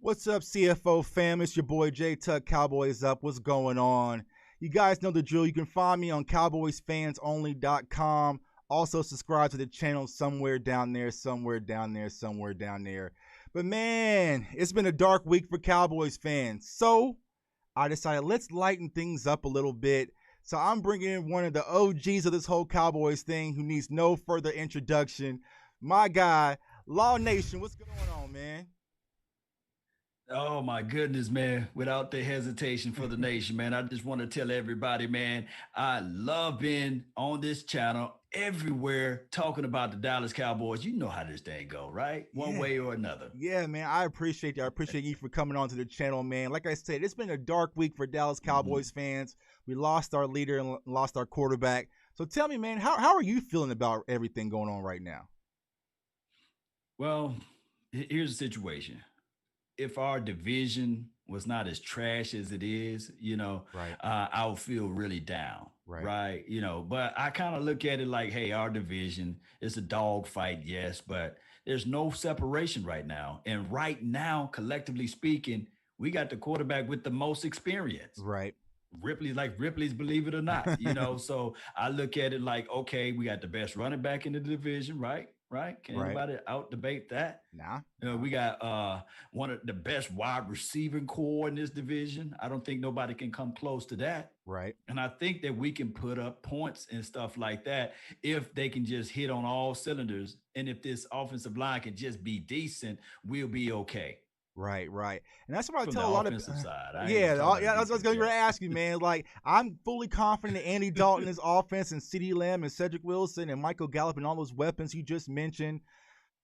What's up, CFO fam? It's your boy J Tuck, Cowboys Up. What's going on? You guys know the drill. You can find me on CowboysFansOnly.com. Also, subscribe to the channel somewhere down there. But man, it's been a dark week for Cowboys fans. So I decided let's lighten things up a little bit. So I'm bringing in one of the OGs of this whole Cowboys thing who needs no further introduction. My guy, Law Nation. What's going on, man? Oh my goodness, man. Without the hesitation for the nation, man. I just want to tell everybody, man, I love being on this channel everywhere talking about the Dallas Cowboys. You know how this thing go, right? One way or another. Yeah, man. I appreciate you. I appreciate you for coming on to the channel, man. Like I said, it's been a dark week for Dallas Cowboys fans. We lost our leader and lost our quarterback. So tell me, man, how are you feeling about everything going on right now? Well, here's the situation. If our division was not as trash as it is, Right. I would feel really down. Right. But I kind of look at it like, hey, our division is a dog fight. Yes, but there's no separation right now. And right now, collectively speaking, we got the quarterback with the most experience. Right. Ripley's, believe it or not, so I look at it like, okay, we got the best running back in the division, right? Can anybody out debate that? Nah. We got one of the best wide receiving core in this division. I don't think nobody can come close to that. Right. And I think that we can put up points and stuff like that if they can just hit on all cylinders. And if this offensive line can just be decent, we'll be okay. Right. And that's what I tell a lot of side. Yeah, I was going to ask you, man. Like, I'm fully confident in Andy Dalton, his offense, and CeeDee Lamb and Cedric Wilson and Michael Gallup and all those weapons you just mentioned.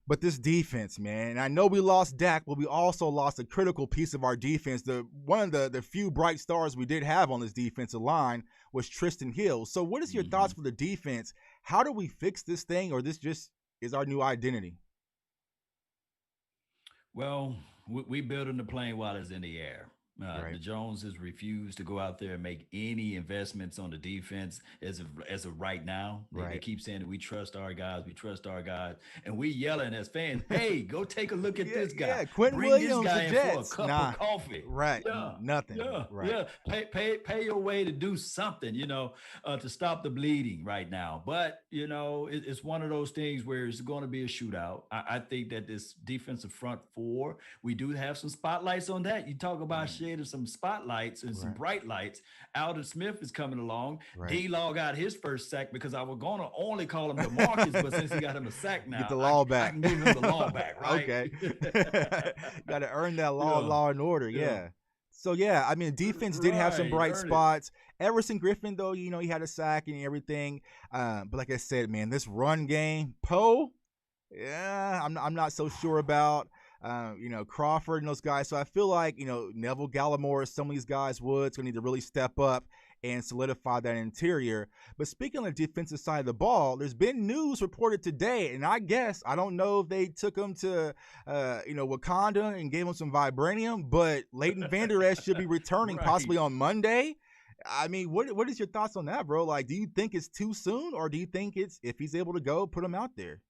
But this defense, man, and I know we lost Dak, but we also lost a critical piece of our defense. One of the few bright stars we did have on this defensive line was Tristan Hill. So what is your thoughts for the defense? How do we fix this thing, or this just is our new identity? Well, we building the plane while it's in the air. Right. The Joneses refused to go out there and make any investments on the defense as of right now. They keep saying that we trust our guys, and we yelling as fans, "Hey, go take a look at this guy. Yeah, Quentin Bring Williams, this guy the in Jets. for a cup of coffee." Right. Yeah, Nothing. Yeah, right. Yeah. Pay your way to do something, to stop the bleeding right now. But it's one of those things where it's going to be a shootout. I think that this defensive front four, we do have some spotlights on that. You talk about shading some spotlights and some bright lights. Alden Smith is coming along. D-Law got his first sack because I was going to only call him DeMarcus, but since he got him a sack now, get the law back. I can give him the law back, right? Okay. Got to earn that law and order. Yeah. So, yeah, I mean, defense did have some bright spots. Everson Griffin, though, he had a sack and everything. But like I said, man, this run game, Poe, I'm not so sure about. Crawford and those guys. So I feel like, Neville Gallimore, some of these guys going to need to really step up and solidify that interior. But speaking on the defensive side of the ball, there's been news reported today, and I don't know if they took him to, Wakanda and gave him some vibranium, but Leighton Vander Esch should be returning possibly on Monday. I mean, what is your thoughts on that, bro? Like, do you think it's too soon, or do you think if he's able to go, put him out there?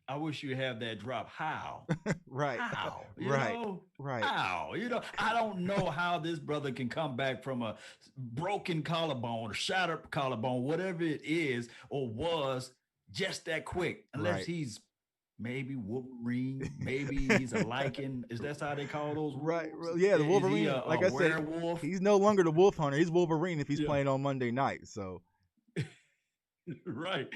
I wish you have that drop. How? Right. How? Right. How? I don't know how this brother can come back from a broken collarbone or shattered collarbone, whatever it is or was, just that quick, unless he's maybe Wolverine, maybe he's a lichen. Is that how they call those? Right. Yeah, the Wolverine. Like I said, he's no longer the Wolf Hunter. He's Wolverine if he's playing on Monday night. So. Right.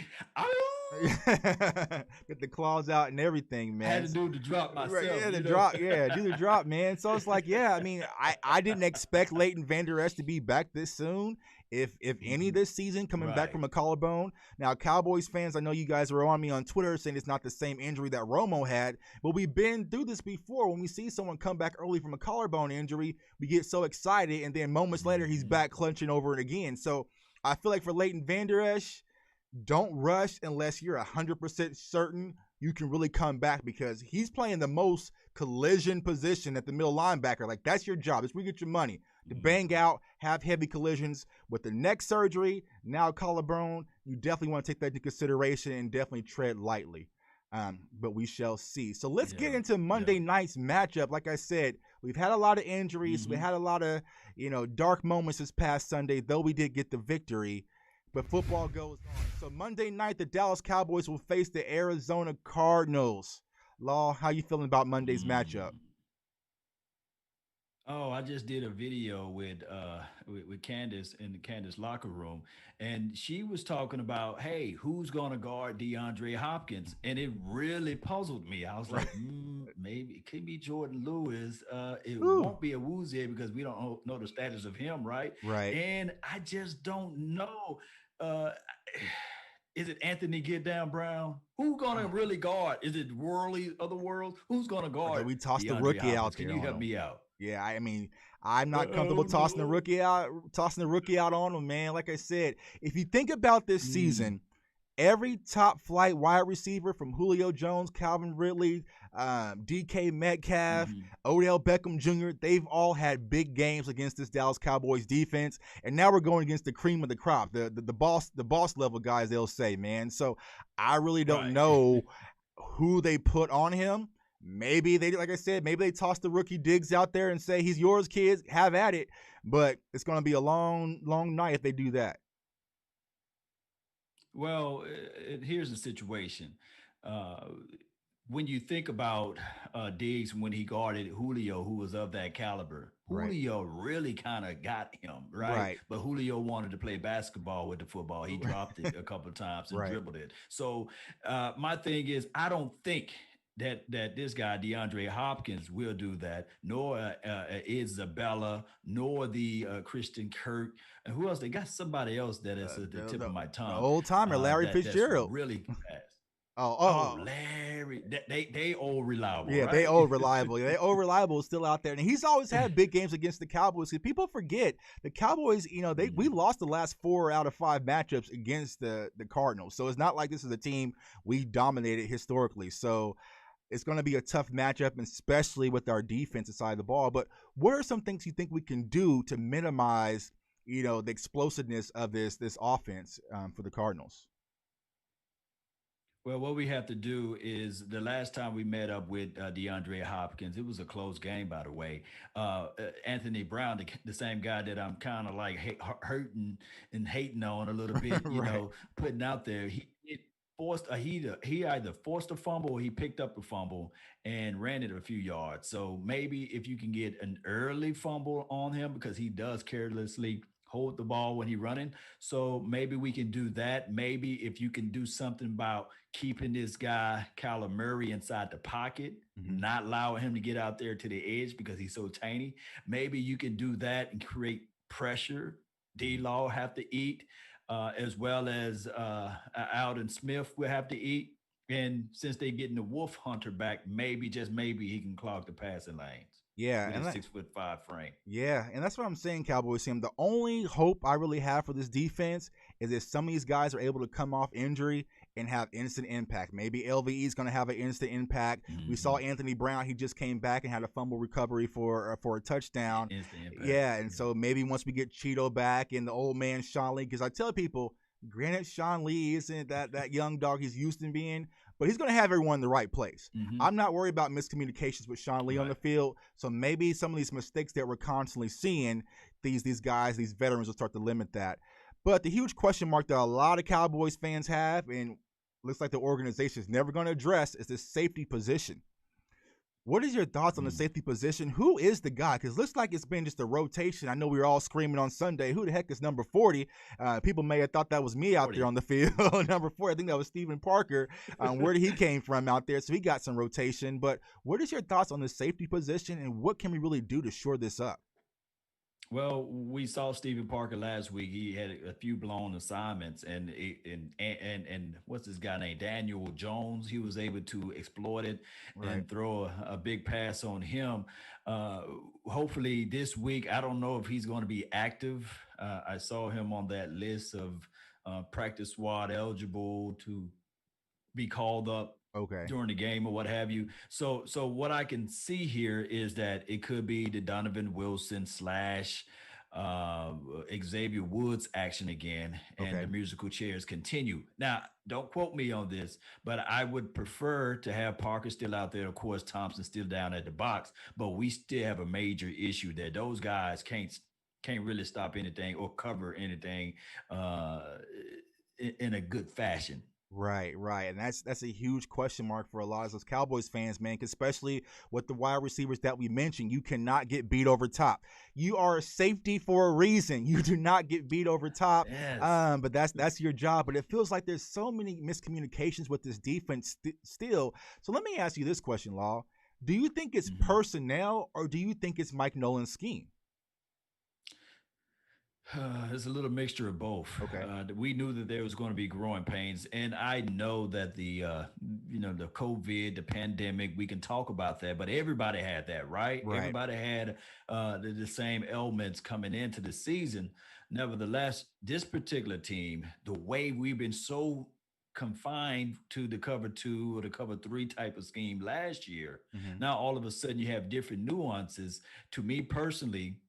Get the claws out and everything, man. I had to do the drop myself. Yeah, the drop. Yeah, do the drop, man. So it's like, I mean, I didn't expect Leighton Vander Esch to be back this soon, if any this season, coming back from a collarbone. Now, Cowboys fans, I know you guys are on me on Twitter saying it's not the same injury that Romo had, but we've been through this before. When we see someone come back early from a collarbone injury, we get so excited, and then moments later, he's back clenching over it again. So I feel like for Leighton Vander Esch, don't rush unless you're 100% certain you can really come back, because he's playing the most collision position at the middle linebacker. Like, that's your job. That's where you get your money. To bang out, have heavy collisions. With the neck surgery, now collarbone, you definitely want to take that into consideration and definitely tread lightly. But we shall see. So let's get Yeah. into Yeah. Monday night's matchup. Like I said, we've had a lot of injuries. We Mm-hmm. had a lot of dark moments this past Sunday, though we did get the victory. But football goes on. So Monday night, the Dallas Cowboys will face the Arizona Cardinals. Law, how you feeling about Monday's matchup? Mm. Oh, I just did a video with Candace in the Candace locker room, and she was talking about, hey, who's going to guard DeAndre Hopkins? And it really puzzled me. I was Right. like, maybe it could be Jordan Lewis. It Whew. won't be a Woozier because we don't know the status of him, right? Right. And I just don't know. Uh, is it Anthony Get Down Brown? Who's gonna really guard? Is it Worley of the world? Who's gonna Okay, guard we tossed the DeAndre rookie Hopkins? out Can there you on help him. me out? Yeah, I mean, I'm not comfortable Oh no. tossing the rookie out on him, man. Like I said, if you think about this Mm, season, every top flight wide receiver from Julio Jones, Calvin Ridley, DK Metcalf, mhm. Odell Beckham Jr., they've all had big games against this Dallas Cowboys defense. And now we're going against the cream of the crop, the boss level guys, they'll say, man. So I really don't Right. know who they put on him. Maybe they, like I said, maybe they toss the rookie Diggs out there and say, he's yours, kids, have at it. But it's going to be a long, long night if they do that. Well, here's the situation. Uh, when you think about Diggs when he guarded Julio, who was of that caliber, Right. Julio really kind of got him, right? Right. But Julio wanted to play basketball with the football. He dropped it a couple of times and Right. dribbled it. So my thing is, I don't think that this guy DeAndre Hopkins will do that, nor Isabella, nor the Christian Kirk, and who else? They got somebody else that is at the tip of my The tongue. old timer, Larry That's Fitzgerald. really fast. Oh, Oh, oh, Larry, they all reliable, yeah, they right? old reliable. Yeah, they old reliable is still out there, and he's always had big games against the Cowboys. Because people forget the Cowboys. We Mhm. lost the last 4 out of 5 matchups against the Cardinals. So it's not like this is a team we dominated historically. So it's going to be a tough matchup, especially with our defensive side of the ball. But what are some things you think we can do to minimize, the explosiveness of this offense for the Cardinals? Well, what we have to do is the last time we met up with DeAndre Hopkins, it was a close game, by the way. Anthony Brown, the same guy that I'm kind of like hurting and hating on a little bit, Right. putting out there. It forced he either forced a fumble or he picked up a fumble and ran it a few yards. So maybe if you can get an early fumble on him because he does carelessly hold the ball when he's running. So maybe we can do that. Maybe if you can do something about keeping this guy Kyler Murray inside the pocket, Hmm. not allowing him to get out there to the edge because he's so tiny. Maybe you can do that and create pressure. D Law have to eat, as well as Alden Smith will have to eat. And since they're getting the Wolf Hunter back, maybe just maybe he can clog the passing lanes Yeah, with and his that, 6'5" frame. Yeah, and that's what I'm saying, Cowboys team. The only hope I really have for this defense is if some of these guys are able to come off injury and have instant impact. Maybe LVE is going to have an instant impact. We saw Mm-hmm. Anthony Brown; he just came back and had a fumble recovery for a touchdown. Instant impact. Yeah, and Yeah. so maybe once we get Cheeto back and the old man Sean Lee, because I tell people, granted Sean Lee isn't that young dog he's used to being, but he's going to have everyone in the right place. Mm-hmm. I'm not worried about miscommunications with Sean Lee on the Right. field. So maybe some of these mistakes that we're constantly seeing, these guys, these veterans will start to limit that. But the huge question mark that a lot of Cowboys fans have, and looks like the organization is never going to address, is the safety position. What is your thoughts on the Mm. safety position? Who is the guy? Because it looks like it's been just a rotation. I know we were all screaming on Sunday, who the heck is number 40? People may have thought that was me out there 40. on the field. Number 4, I think that was Stephen Parker. Where did he came from out there? So he got some rotation. But what is your thoughts on the safety position, and what can we really do to shore this up? Well, we saw Stephen Parker last week. He had a few blown assignments, and what's this guy named Daniel Jones? He was able to exploit it Right. and throw a big pass on him. Uh, Hopefully this week, I don't know if he's going to be active. I saw him on that list of practice squad eligible to be called up Okay. during the game or what have you. So what I can see here is that it could be the Donovan Wilson slash Xavier Woods action again, and the Okay. musical chairs continue. Now, don't quote me on this, but I would prefer to have Parker still out there. Of course, Thompson still down at the box, but we still have a major issue there. Those guys can't really stop anything or cover anything uh, in a good fashion. Right, right. And that's a huge question mark for a lot of those Cowboys fans, man, 'cause especially with the wide receivers that we mentioned. You cannot get beat over top. You are a safety for a reason. You do not get beat over top. Yes. But that's your job. But it feels like there's so many miscommunications with this defense still. So let me ask you this question, Law. Do you think it's Mhm. personnel or do you think it's Mike Nolan's scheme? It's a little mixture of both. Okay. We knew that there was going to be growing pains, and I know that the COVID, the pandemic, we can talk about that, but everybody had that, right? Right. Everybody had the same ailments coming into the season. Nevertheless, this particular team, the way we've been so confined to the cover two or the cover three type of scheme last year, Hmm. now all of a sudden you have different nuances. To me personally,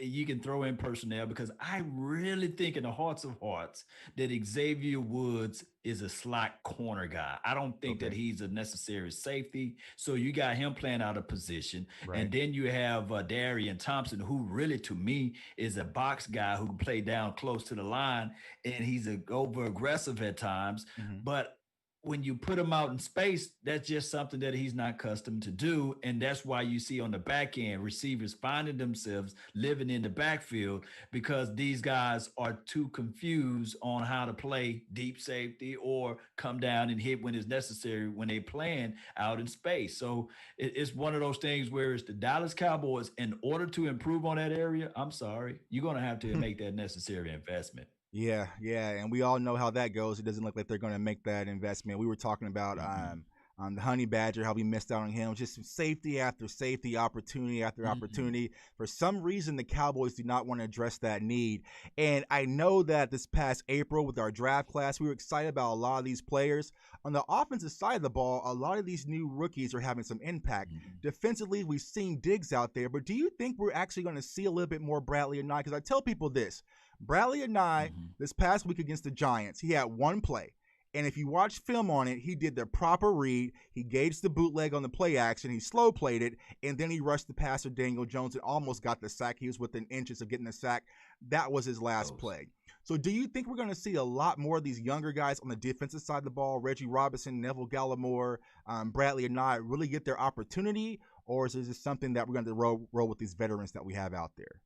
you can throw in personnel because I really think in the hearts of hearts that Xavier Woods is a slot corner guy. I don't think that Okay. he's a necessary safety. So you got him playing out of position. Right. And then you have Darian Thompson, who really to me is a box guy who can play down close to the line. And he's over aggressive at times. Hmm. But when you put him out in space, that's just something that he's not accustomed to do. And that's why you see on the back end receivers finding themselves living in the backfield because these guys are too confused on how to play deep safety or come down and hit when it's necessary when they playing out in space. So it's one of those things where it's the Dallas Cowboys, in order to improve on that area, I'm sorry, you're going to have to make that necessary investment. Yeah, yeah, and we all know how that goes. It doesn't look like they're going to make that investment. We were talking about Mm-mm, the Honey Badger, how we missed out on him. Just safety after safety, opportunity after mm-mm. opportunity. For some reason, the Cowboys do not want to address that need. And I know that this past April with our draft class, we were excited about a lot of these players. On the offensive side of the ball, a lot of these new rookies are having some impact. Mhm. Defensively, we've seen Diggs out there, but do you think we're actually going to see a little bit more Bradley or not? Because I tell people this. Bradley and I, Mhm. this past week against the Giants, he had one play. And if you watch film on it, he did the proper read. He gauged the bootleg on the play action. He slow played it. And then he rushed the passer, Daniel Jones, and almost got the sack. He was within inches of getting the sack. That was his last Close. play. So do you think we're going to see a lot more of these younger guys on the defensive side of the ball, Reggie Robinson, Neville Gallimore, Bradley and I, really get their opportunity? Or is this something that we're going to roll with these veterans that we have out there?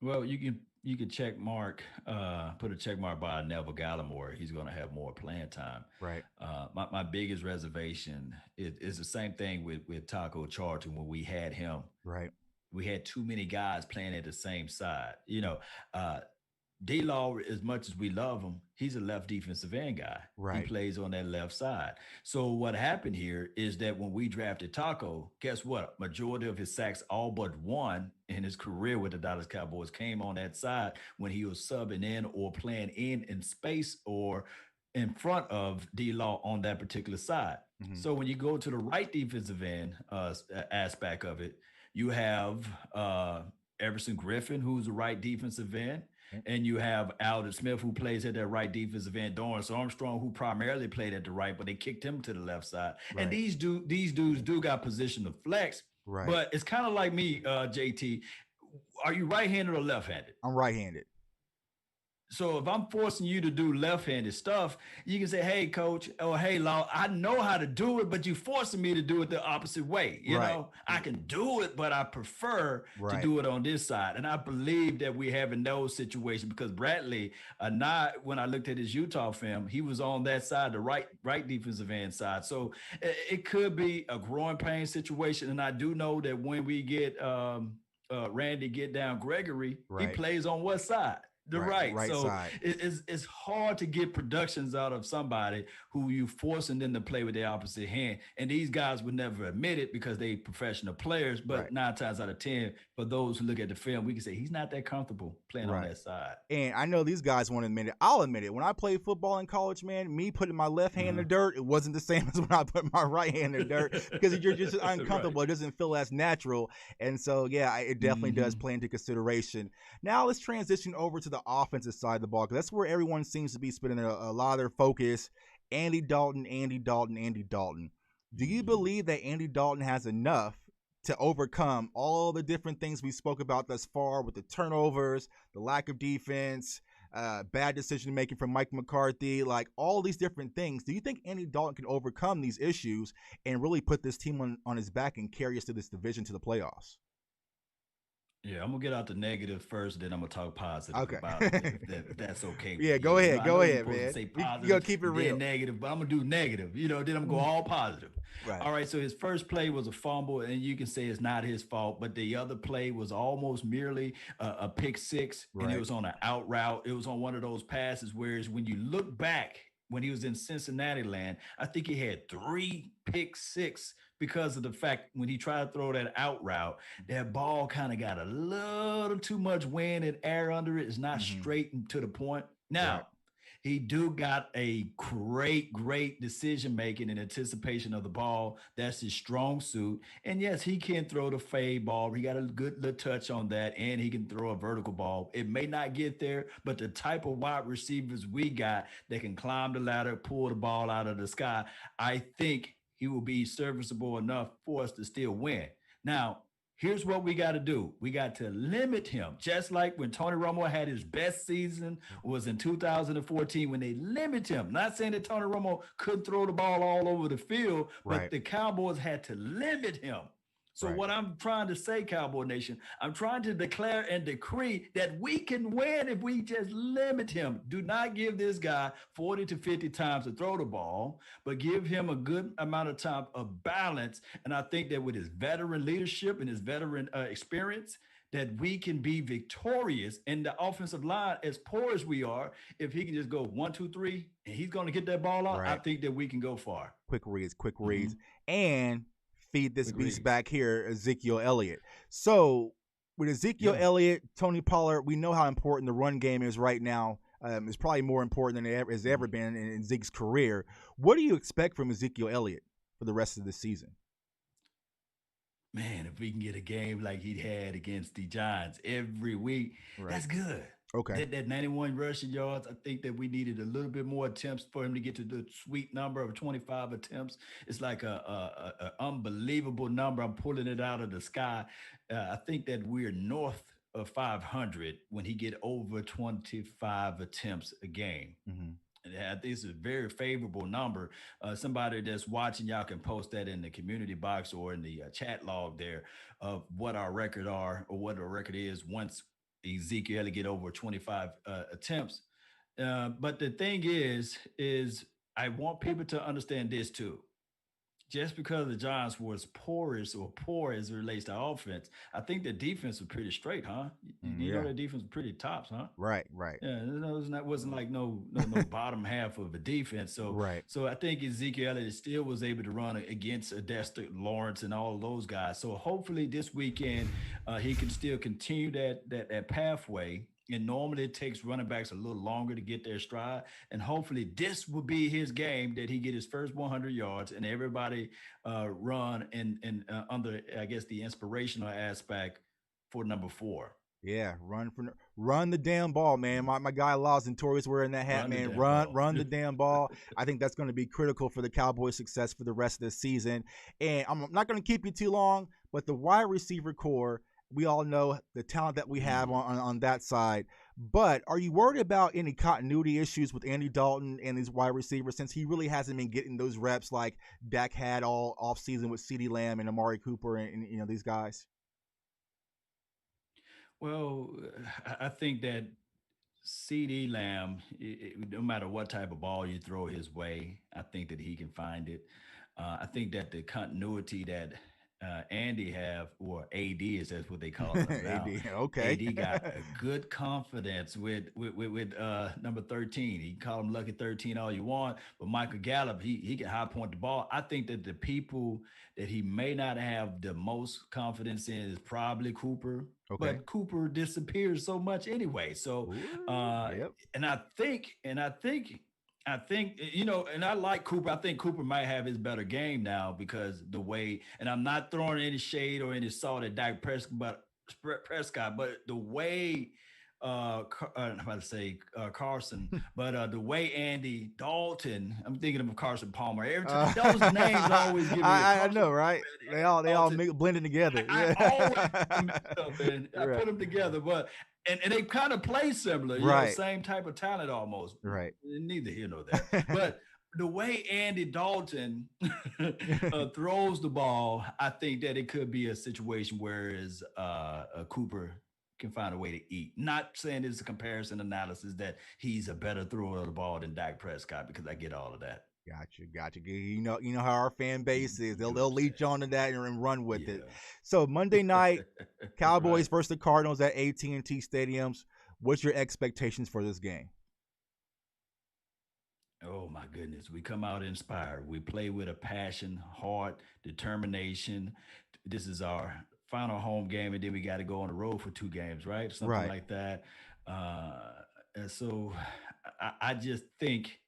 Well, you can check mark, put a check mark by Neville Gallimore. He's going to have more playing time. Right, My biggest reservation is the same thing with Taco Charlton when we had him. right, We had too many guys playing at the same side. Uh, D Law, as much as we love him, he's a left defensive end guy. He right. plays on that left side. So what happened here is that when we drafted Taco, guess what? Majority of his sacks, all but one in his career with the Dallas Cowboys, came on that side when he was subbing in or playing in space or in front of D Law on that particular side. Mm-hmm. So when you go to the right defensive end aspect of it, you have Everson Griffin, who's the right defensive end, and you have Alden Smith, who plays at that right defensive end. Dorrance Armstrong, who primarily played at the right, but they kicked him to the left side. And Right, these dudes do got position to flex, right. but it's kind of like me, JT. Are you right-handed or left-handed? I'm right-handed. So if I'm forcing you to do left-handed stuff, you can say, "Hey, coach," or "Hey, Law, I know how to do it, but you're forcing me to do it the opposite way." Right, I can do it, but I prefer to right. do it on this side. And I believe that we have in those situations because Bradley, not when I looked at his Utah film, he was on that side, the right defensive end side. So it could be a growing pain situation. And I do know that when we get Randy get down Gregory, he Right. plays on what side? The Right, right. right So side. it's hard to get productions out of somebody who you forcing them to play with their opposite hand. And these guys would never admit it because they professional players. Right, But 9 times out of 10, for those who look at the film, we can say he's not that comfortable playing on right. that side. And I know these guys won't admit it. I'll admit it. When I played football in college, man, me putting my left hand in the Uh-huh. dirt, it wasn't the same as when I put my right hand in the dirt because you're just Right. uncomfortable. It doesn't feel as natural. And so, yeah, it definitely does Hmm. play into consideration. Now let's transition over to the offensive side of the ball because that's where everyone seems to be spending a lot of their focus. Andy Dalton, Andy Dalton, Andy Dalton. Do you Hmm. believe that Andy Dalton has enough to overcome all the different things we spoke about thus far with the turnovers, the lack of defense, bad decision making from Mike McCarthy, like all these different things? Do you think Andy Dalton can overcome these issues and really put this team on his back and carry us to this division to the playoffs? Yeah, I'm gonna get out the negative first, then I'm gonna talk positive Okay. about it if that's okay with Yeah, you. You know, I go know you're ahead, supposed to man. say You gotta positive keep it and then real. negative, but I'm gonna do negative. Then I'm gonna go all positive. Right, All right, so his first play was a fumble, and you can say it's not his fault, but the other play was almost merely a pick six, and it right. was on an out route. It was on one of those passes. Whereas when you look back when he was in Cincinnati land, I think he had three pick six because of the fact when he tried to throw that out route, that ball kind of got a little too much wind and air under it. It's not Mm-hmm. straight and to the point. Right. Now, he do got a great decision making and anticipation of the ball. That's his strong suit. And yes, he can throw the fade ball. He got a good little touch on that, and he can throw a vertical ball. It may not get there, but the type of wide receivers we got that can climb the ladder, pull the ball out of the sky, I think he will be serviceable enough for us to still win. Now, here's what we got to do. We got to limit him, just like when Tony Romo had his best season was in 2014 when they limit him. Not saying that Tony Romo couldn't throw the ball all over the field, but Right. the Cowboys had to limit him. So Right. what I'm trying to say, Cowboy Nation, I'm trying to declare and decree that we can win if we just limit him. Do not give this guy 40 to 50 times to throw the ball, but give him a good amount of time of balance. And I think that with his veteran leadership and his veteran experience, that we can be victorious in the offensive line, as poor as we are. If he can just go 1, 2, 3, and he's going to get that ball out, I Right. think that we can go far. Quick reads, Mm-hmm. and feed this Quick beast reads. back here, Ezekiel Elliott. So with Ezekiel Yeah. Elliott, Tony Pollard, we know how important the run game is right now. It's probably more important than it has ever Mm-hmm. been in Zeke's career. What do you expect from Ezekiel Elliott for the rest of the season? Man, if we can get a game like he had against the Giants every week, Right. that's good. Okay. That 91 rushing yards, I think that we needed a little bit more attempts for him to get to the sweet number of 25 attempts. It's like a unbelievable number. I'm pulling it out of the sky. I think that we're north of 500 when he get over 25 attempts a game. Mm-hmm. I think it's a very favorable number. Somebody that's watching, y'all can post that in the community box or in the chat log there of what our record are or what our record is once Ezekiel get over 25 attempts. But the thing is I want people to understand this too. Just because the Giants was porous or poor as it relates to offense, I think the defense was pretty straight, huh? You know Yeah. their defense was pretty tops, huh? Right. Right. Yeah, no, it wasn't like no bottom half of a defense. So Right. so I think Ezekiel Elliott still was able to run against a Dexter Lawrence and all of those guys. So hopefully this weekend he can still continue that pathway. And normally it takes running backs a little longer to get their stride. And hopefully this will be his game that he get his first 100 yards and everybody run and under I guess the inspirational aspect for number 4. Yeah, run the damn ball, man. My guy Laws and Torres wearing that hat, Run the man. damn ball. Run the damn ball. I think that's going to be critical for the Cowboys' success for the rest of the season. And I'm not going to keep you too long, but the wide receiver core, we all know the talent that we have Mm. on that side. But are you worried about any continuity issues with Andy Dalton and his wide receivers since he really hasn't been getting those reps like Dak had all offseason with CeeDee Lamb and Amari Cooper and these guys? Well, I think that CD Lamb, no matter what type of ball you throw his way, I think that he can find it. I think that the continuity that Andy have, or AD is that's what they call him now. AD, okay. AD got a good confidence with number 13. You can call him Lucky 13 all you want, but Michael Gallup, he can high point the ball. I think that the people that he may not have the most confidence in is probably Cooper. Okay. But Cooper disappears so much anyway. So Yep. and I think, you know, and I like Cooper. I think Cooper might have his better game now because the way, and I'm not throwing any shade or any salt at Dak Prescott, but the way, I'm about to say Carson, but the way Andy Dalton, I'm thinking of Carson Palmer. Every time, those names always give me. I know, right? They all blending together. I always mix up, and I put them together, but. And they kind of play similar, you know, same type of talent almost. Right. Neither here nor there. But the way Andy Dalton throws the ball, I think that it could be a situation whereas Cooper can find a way to eat. Not saying it's a comparison analysis that he's a better thrower of the ball than Dak Prescott, because I get all of that. Gotcha. You know how our fan base is. They'll leech onto that and run with it. So Monday night, Cowboys versus the Cardinals at AT&T Stadiums. What's your expectations for this game? Oh my goodness, we come out inspired. We play with a passion, heart, determination. This is our final home game, and then we got to go on the road for 2 games, right? Something like that. And so I just think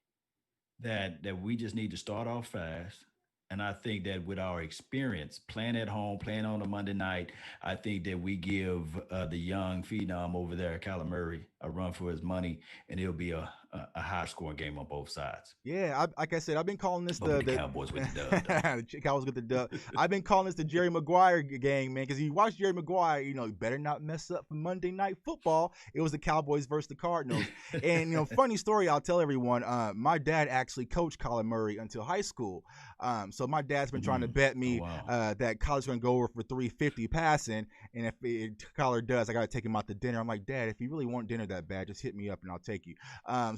that we just need to start off fast. And I think that with our experience playing at home, playing on a Monday night, I think that we give the young phenom over there, Kyler Murray, a run for his money, and it'll be a high-scoring game on both sides. Yeah, like I said, I've been calling this the Cowboys with the dub. The Cowboys with the dub. I've been calling this the Jerry Maguire game, man, because you watch Jerry Maguire, you know, you better not mess up for Monday Night Football. It was the Cowboys versus the Cardinals. And, you know, funny story, I'll tell everyone, my dad actually coached Kyler Murray until high school. So my dad's been trying to bet me that Kyler's going to go over for 350 passing, and if Kyler does, I got to take him out to dinner. I'm like, Dad, if you really want dinner that bad, just hit me up and I'll take you.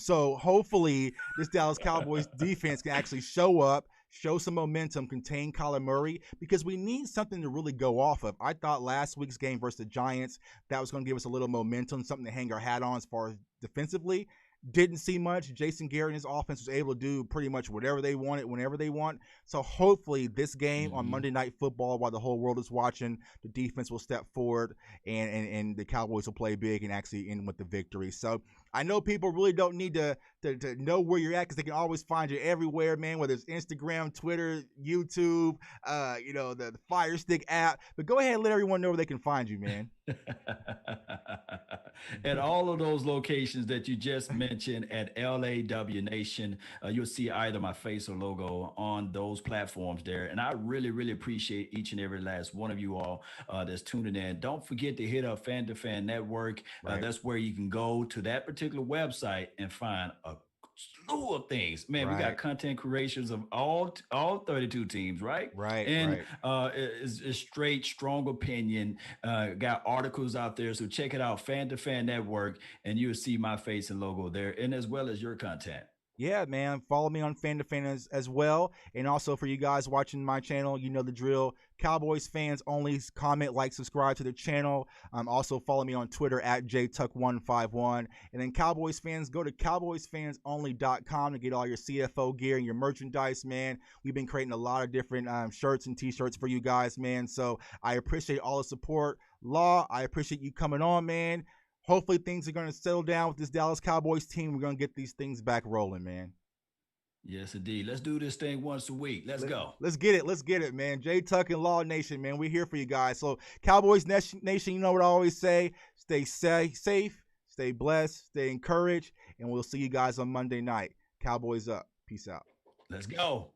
So hopefully this Dallas Cowboys defense can actually show up, show some momentum, contain Kyler Murray, because we need something to really go off of. I thought last week's game versus the Giants, that was going to give us a little momentum, something to hang our hat on as far as defensively. Didn't see much. Jason Garrett and his offense was able to do pretty much whatever they wanted, whenever they want. So hopefully this game on Monday Night Football, while the whole world is watching, the defense will step forward and the Cowboys will play big and actually end with the victory. So I know people really don't need to know where you're at, because they can always find you everywhere, man, whether it's Instagram, Twitter, YouTube, you know, the Fire Stick app. But go ahead and let everyone know where they can find you, man. At all of those locations that you just mentioned at LAW Nation, you'll see either my face or logo on those platforms there. And I really, really appreciate each and every last one of you all that's tuning in. Don't forget to hit up FTFN Network. That's where you can go to that particular website and find a slew of things, man. We got content creations of all 32 teams, right? And it's straight, strong opinion. Got articles out there, so check it out, FTFN Network, and you'll see my face and logo there, and as well as your content. Yeah, man. Follow me on FTFN as well. And also for you guys watching my channel, you know the drill. Cowboys fans only. Comment, like, subscribe to the channel. Also follow me on Twitter at JTuck151. And then Cowboys fans, go to cowboysfansonly.com to get all your CFO gear and your merchandise, man. We've been creating a lot of different shirts and t-shirts for you guys, man. So I appreciate all the support. Law, I appreciate you coming on, man. Hopefully things are going to settle down with this Dallas Cowboys team. We're going to get these things back rolling, man. Yes, indeed. Let's do this thing once a week. Let's go. Let's get it, man. J Tuck and Law Nation, man. We're here for you guys. So Cowboys Nation, you know what I always say. Stay safe, stay blessed, stay encouraged, and we'll see you guys on Monday night. Cowboys up. Peace out. Let's go.